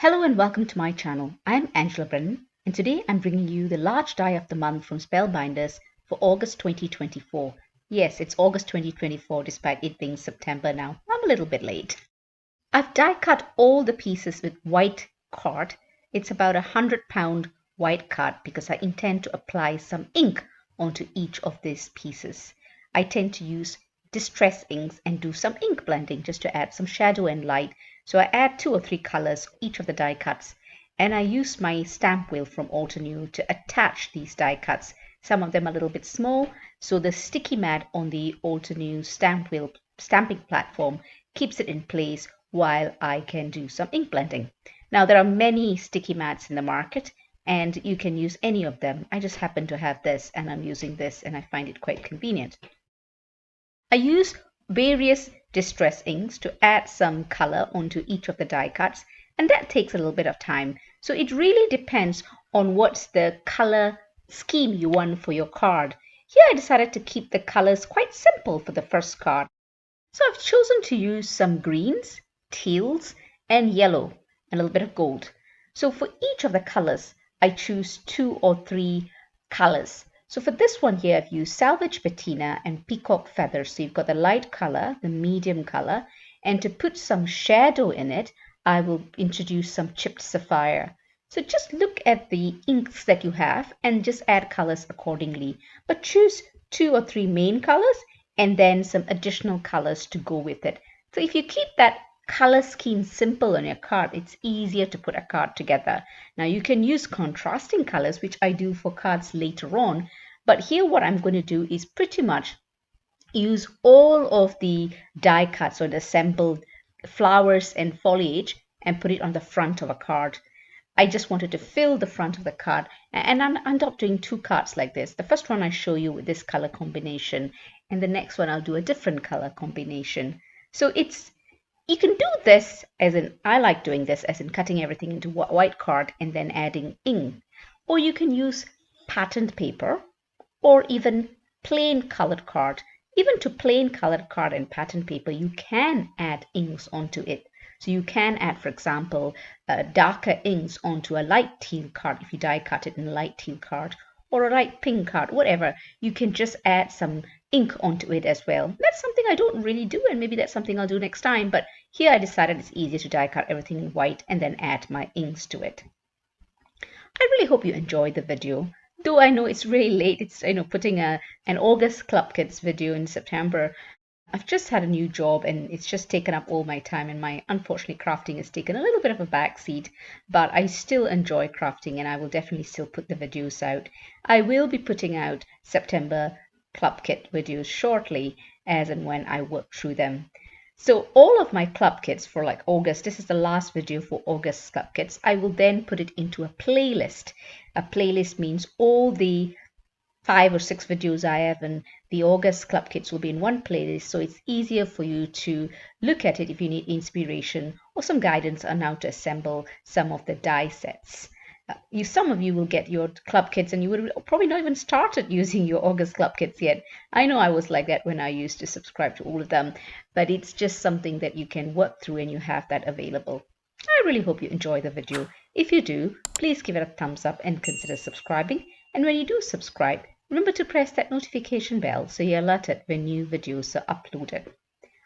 Hello and welcome to my channel. I'm Angela Brennan and today I'm bringing you the large die of the month from Spellbinders for August 2024. Yes, it's August 2024 despite it being September now. I'm a little bit late. I've die cut all the pieces with white card. It's about 100-pound white card because I intend to apply some ink onto each of these pieces. I tend to use distress inks and do some ink blending just to add some shadow and light. So I add 2 or 3 colors each of the die cuts, and I use my stamp wheel from Altenew to attach these die cuts. Some of them are a little bit small, so the sticky mat on the Altenew stamp wheel stamping platform keeps it in place while I can do some ink blending. Now there are many sticky mats in the market and you can use any of them. I just happen to have this and I'm using this and I find it quite convenient. I use various distress inks to add some color onto each of the die cuts, and that takes a little bit of time. So it really depends on what's the color scheme you want for your card. Here I decided to keep the colors quite simple for the first card. So I've chosen to use some greens, teals, and yellow, and a little bit of gold. So for each of the colors, I choose 2 or 3 colors. So for this one here, I've used salvage patina and peacock feathers. So you've got the light color, the medium color, and to put some shadow in it, I will introduce some chipped sapphire. So just look at the inks that you have and just add colors accordingly. But choose 2 or 3 main colors and then some additional colors to go with it. So if you keep that color scheme simple on your card, it's easier to put a card together. Now you can use contrasting colors, which I do for cards later on, but here what I'm going to do is pretty much use all of the die cuts or the assembled flowers and foliage and put it on the front of a card. I just wanted to fill the front of the card, and I end up doing 2 cards like this. The first one I show you with this color combination, and the next one I'll do a different color combination. So you can do this as in, I like doing this as in cutting everything into white card and then adding ink. Or you can use patterned paper or even plain colored card. Even to plain colored card and patterned paper, you can add inks onto it. So you can add, for example, darker inks onto a light teal card if you die cut it in a light teal card, or a light pink card, whatever. You can just add some ink onto it as well. That's something I don't really do, and maybe that's something I'll do next time, but here I decided it's easier to die cut everything in white and then add my inks to it. I really hope you enjoyed the video. Though I know it's really late, it's putting an August Clubkits video in September. I've just had a new job and it's just taken up all my time, and my unfortunately crafting has taken a little bit of a backseat, but I still enjoy crafting and I will definitely still put the videos out. I will be putting out September Clubkit videos shortly as and when I work through them. So all of my club kits for like August, this is the last video for August club kits. I will then put it into a playlist. A playlist means all the 5 or 6 videos I have in the August club kits will be in one playlist, so it's easier for you to look at it if you need inspiration or some guidance on how to assemble some of the die sets. Some of you will get your club kits and you would probably not even started using your August club kits yet. I know I was like that when I used to subscribe to all of them, but it's just something that you can work through and you have that available. I really hope you enjoy the video. If you do, please give it a thumbs up and consider subscribing. And when you do subscribe, remember to press that notification bell so you're alerted when new videos are uploaded.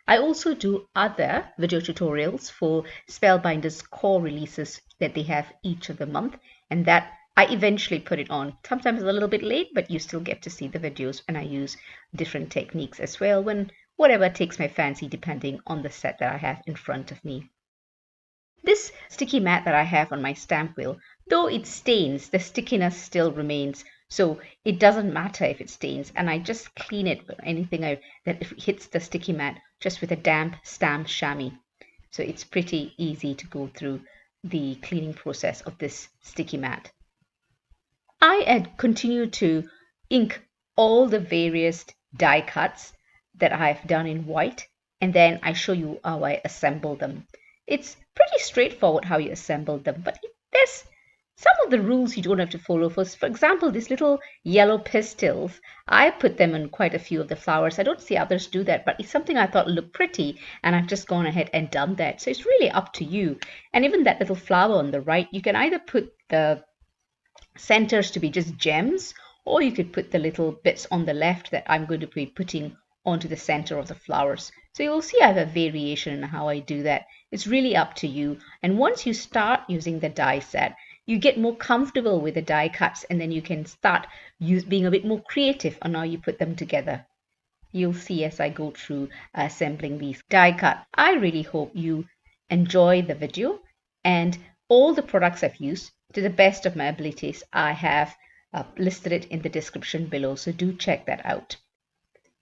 I also do other video tutorials for Spellbinders core releases that they have each of the month, and that I eventually put it on. Sometimes a little bit late, but you still get to see the videos, and I use different techniques as well when whatever takes my fancy depending on the set that I have in front of me. This sticky mat that I have on my stamp wheel, though it stains, the stickiness still remains. So it doesn't matter if it stains, and I just clean it with anything that hits the sticky mat just with a damp stamp Shammy. So it's pretty easy to go through the cleaning process of this sticky mat. I continue to ink all the various die cuts that I've done in white, and then I show you how I assemble them. It's pretty straightforward how you assemble them, but there's some of the rules you don't have to follow. For example, these little yellow pistils, I put them in quite a few of the flowers. I don't see others do that, but it's something I thought looked pretty, and I've just gone ahead and done that. So it's really up to you. And even that little flower on the right, you can either put the centers to be just gems, or you could put the little bits on the left that I'm going to be putting onto the center of the flowers. So you'll see I have a variation in how I do that. It's really up to you. And once you start using the die set, you get more comfortable with the die cuts, and then you can start being a bit more creative on how you put them together. You'll see as I go through assembling these die cut. I really hope you enjoy the video, and all the products I've used, to the best of my abilities, I have listed it in the description below, so do check that out.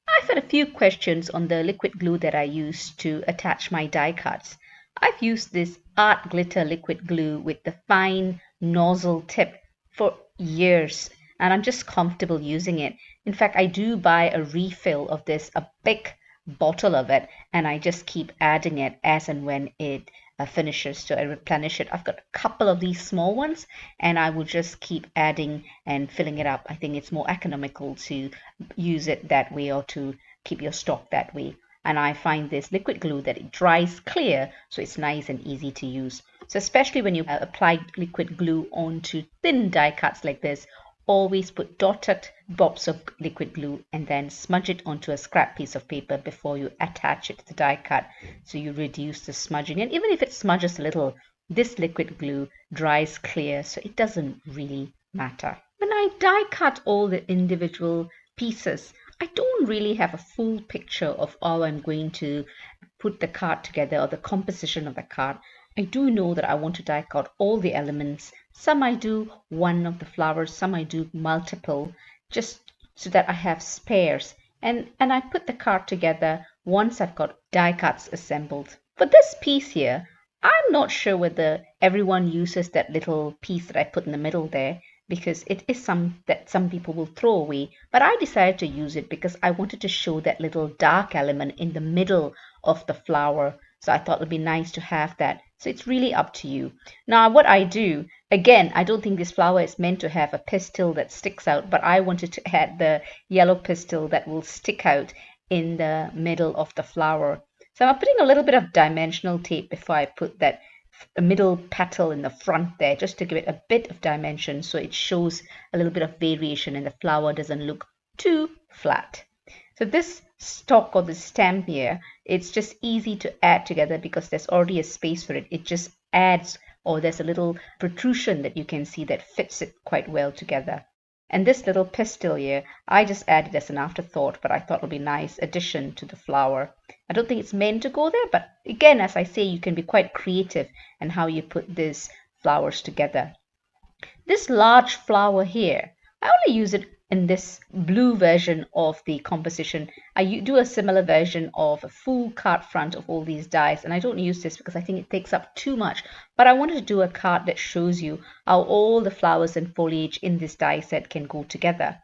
I've had a few questions on the liquid glue that I use to attach my die cuts. I've used this art glitter liquid glue with the fine nozzle tip for years, and I'm just comfortable using it. In fact, I do buy a refill of this, a big bottle of it, and I just keep adding it as and when it finishes, so I replenish it. I've got a couple of these small ones, and I will just keep adding and filling it up. I think it's more economical to use it that way, or to keep your stock that way. And I find this liquid glue that it dries clear, so it's nice and easy to use. So especially when you apply liquid glue onto thin die cuts like this, always put dotted dots of liquid glue and then smudge it onto a scrap piece of paper before you attach it to the die cut, so you reduce the smudging. And even if it smudges a little, this liquid glue dries clear, so it doesn't really matter. When I die cut all the individual pieces, I don't really have a full picture of how I'm going to put the card together, or the composition of the card. I do know that I want to die cut all the elements. Some I do one of the flowers, some I do multiple, just so that I have spares. And I put the card together once I've got die cuts assembled. For this piece here, I'm not sure whether everyone uses that little piece that I put in the middle there, because it is some that some people will throw away, but I decided to use it because I wanted to show that little dark element in the middle of the flower. So I thought it would be nice to have that. So it's really up to you. Now what I do, again, I don't think this flower is meant to have a pistil that sticks out, but I wanted to add the yellow pistil that will stick out in the middle of the flower. So I'm putting a little bit of dimensional tape before I put that middle petal in the front there, just to give it a bit of dimension, so it shows a little bit of variation and the flower doesn't look too flat. So this stock or the stem here, it's just easy to add together because there's already a space for it. It just adds, or there's a little protrusion that you can see that fits it quite well together. And this little pistil here, I just added as an afterthought, but I thought it would be a nice addition to the flower. I don't think it's meant to go there, but again, as I say, you can be quite creative in how you put these flowers together. This large flower here, I only use it in this blue version of the composition. I do a similar version of a full card front of all these dies, and I don't use this because I think it takes up too much, but I wanted to do a card that shows you how all the flowers and foliage in this die set can go together.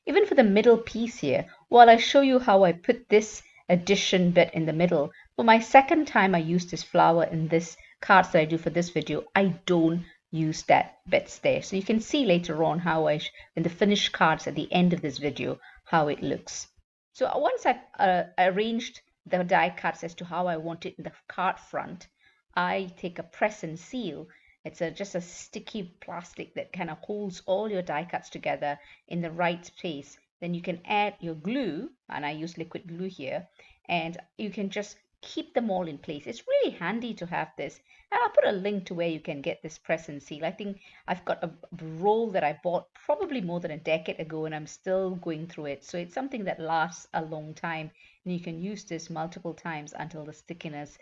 Even for the middle piece here, while I show you how I put this addition bit in the middle, for my second time I use this flower in this cards that I do for this video, I don't use that bits there. So you can see later on how in the finished cards at the end of this video, how it looks. So once I've arranged the die cuts as to how I want it in the card front, I take a press and seal. It's just a sticky plastic that kind of holds all your die cuts together in the right space. Then you can add your glue, and I use liquid glue here, and you can just keep them all in place. It's really handy to have this, and I'll put a link to where you can get this press and seal. I think I've got a roll that I bought probably more than a decade ago, and I'm still going through it, so it's something that lasts a long time, and you can use this multiple times until the stickiness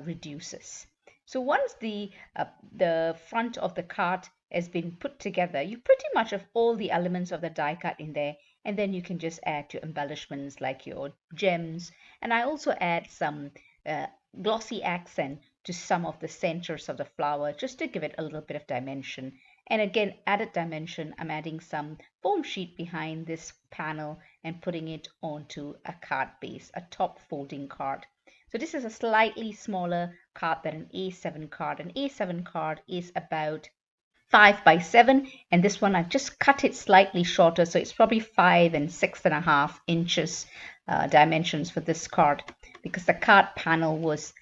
reduces. So once the front of the card has been put together, you pretty much have all the elements of the die cut in there, and then you can just add your embellishments like your gems. And I also add some glossy accent to some of the centers of the flower, just to give it a little bit of dimension. And again, added dimension, I'm adding some foam sheet behind this panel and putting it onto a card base, a top folding card. So this is a slightly smaller card than an A7 card. An A7 card is about 5 by 7, and this one I've just cut it slightly shorter, so it's probably 5 and 6.5 inches dimensions for this card, because the card panel was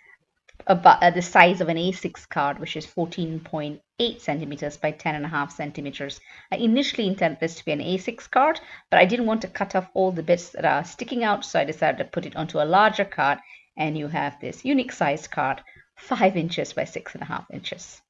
about the size of an A6 card, which is 14.8 centimeters by 10.5 centimeters. I initially intended this to be an A6 card, but I didn't want to cut off all the bits that are sticking out, so I decided to put it onto a larger card, and you have this unique size card, 5 inches by 6.5 inches.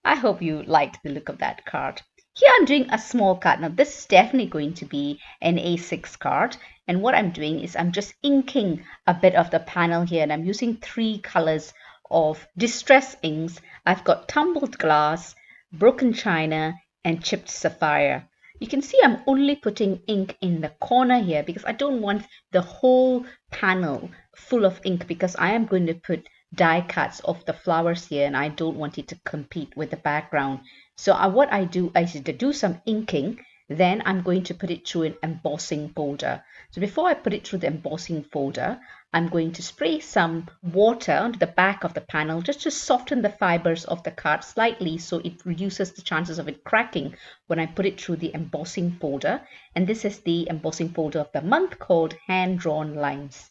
I hope you liked the look of that card. Here I'm doing a small card. Now this is definitely going to be an A6 card, and what I'm doing is I'm just inking a bit of the panel here, and I'm using 3 colors of distress inks. I've got tumbled glass, broken china, and chipped sapphire. You can see I'm only putting ink in the corner here because I don't want the whole panel full of ink, because I am going to put die cuts of the flowers here and I don't want it to compete with the background. So what I do is to do some inking, then I'm going to put it through an embossing folder. So before I put it through the embossing folder, I'm going to spray some water onto the back of the panel just to soften the fibers of the card slightly, so it reduces the chances of it cracking when I put it through the embossing folder. And this is the embossing folder of the month called Hand Drawn Lines.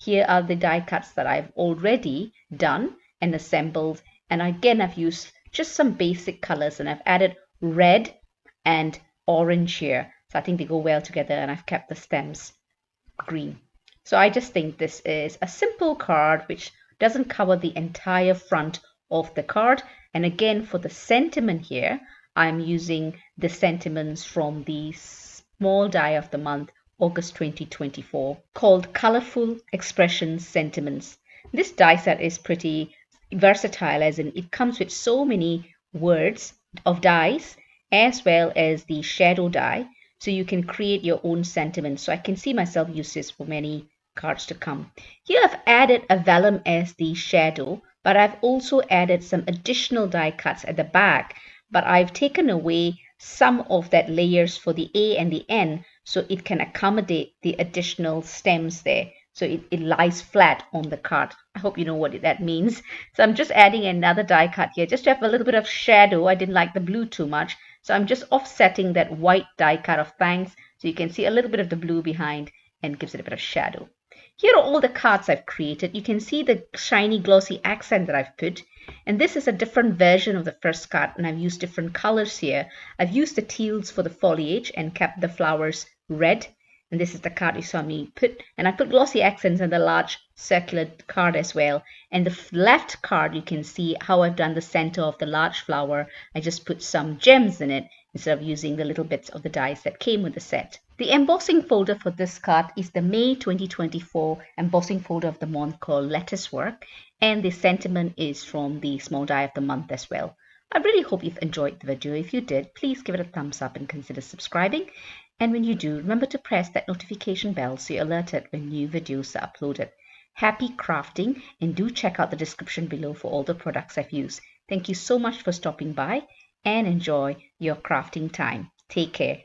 Here are the die cuts that I've already done and assembled, and again I've used just some basic colors, and I've added red and orange here, so I think they go well together, and I've kept the stems green. So I just think this is a simple card which doesn't cover the entire front of the card. And again, for the sentiment here, I'm using the sentiments from the small die of the month, August 2024, called Colorful Expressions Sentiments. This die set is pretty versatile, as in it comes with so many words of dies as well as the shadow die, so you can create your own sentiments. So I can see myself use this for many cards to come. Here I've added a vellum as the shadow, but I've also added some additional die cuts at the back, but I've taken away some of that layers for the A and the N so it can accommodate the additional stems there, so it lies flat on the card. I hope you know what that means. So I'm just adding another die cut here just to have a little bit of shadow. I didn't like the blue too much, so I'm just offsetting that white die cut of thanks so you can see a little bit of the blue behind and gives it a bit of shadow. Here are all the cards I've created. You can see the shiny glossy accent that I've put, and this is a different version of the first card, and I've used different colors here. I've used the teals for the foliage and kept the flowers red, and this is the card you saw me put, and I put glossy accents on the large circular card as well. And the left card, you can see how I've done the center of the large flower. I just put some gems in it instead of using the little bits of the dies that came with the set. The embossing folder for this card is the May 2024 embossing folder of the month called Lettuce Work, and the sentiment is from the small die of the month as well. I really hope you've enjoyed the video. If you did, please give it a thumbs up and consider subscribing. And when you do, remember to press that notification bell so you're alerted when new videos are uploaded. Happy crafting, and do check out the description below for all the products I've used. Thank you so much for stopping by, and enjoy your crafting time. Take care.